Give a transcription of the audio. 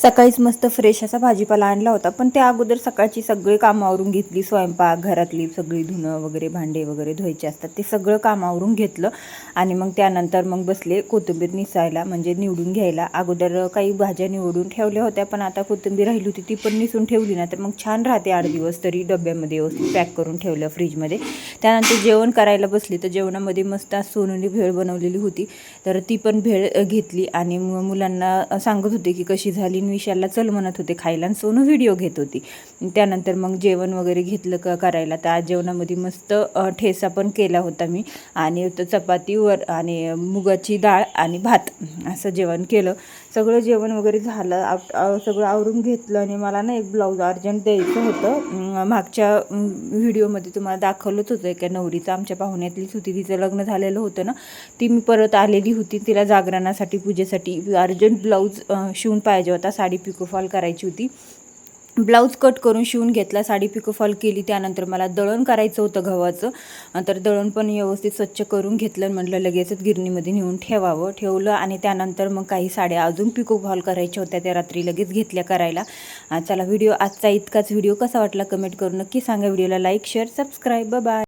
सकाळीच मस्त फ्रेश असा भाजीपाला आणला होता, पण त्या अगोदर सकाळची सगळी कामं आवरून घेतली. स्वयंपाक, घरातली सगळी धुणं वगैरे, भांडे वगैरे धुवायचे असतात ते सगळं काम आवरून घेतलं. आणि मग त्यानंतर मग बसले कोथिंबीर निसायला, म्हणजे निवडून घ्यायला. अगोदर काही भाज्या निवडून ठेवल्या होत्या, पण आता कोथिंबीर राहिली होती ती पण निसून ठेवली ना तर मग छान राहते 8 दिवस तरी डब्यामध्ये व्यवस्थित पॅक करून ठेवलं फ्रीजमध्ये. त्यानंतर जेवण करायला बसली तर जेवणामध्ये मस्त सोनूने भेळ बनवलेली होती, तर ती पण भेळ घेतली. आणि मुलांना सांगत होते की कशी झाली, विशालला चल म्हणत होते खायला, आणि सोनू व्हिडिओ घेत होती. त्यानंतर मग जेवण वगैरे घेतलं करायला. तर आज जेवणामध्ये मस्त ठेचा पण केला होता मी, आणि चपातीवर आणि मुगाची डाळ आणि भात असं जेवण केलं. सगळं जेवण वगैरे झालं, सगळं आवरून घेतलं. आणि मला ना एक ब्लाऊज अर्जंट द्यायचं होतं. मागच्या व्हिडिओमध्ये तुम्हाला दाखवलंच होतं एका नवरीचं, आमच्या पाहुण्यातलीच होती, तिचं लग्न झालेलं होतं ना, ती मी परत आलेली होती. तिला जागरणासाठी पूजेसाठी अर्जंट ब्लाऊज शिवून पाहिजे होता, साडी पिकोफॉल करायची होती. ब्लाऊज कट करून शिवून घेतला, साडी पिकोफॉल केली. त्यानंतर मला दळण करायचं होतं गव्हाचं, तर दळण पण व्यवस्थित स्वच्छ करून घेतलं. म्हटलं लगेचच गिरणीमध्ये नेऊन ठेवलं. आणि त्यानंतर मग काही साड्या अजून पिकोफॉल करायच्या होत्या, त्या रात्री लगेच घेतल्या करायला. चला, व्हिडिओ आजचा इतकाच. व्हिडिओ कसा वाटला कमेंट करून नक्की सांगा. व्हिडिओला लाईक, शेअर, सबस्क्राईब. बाय.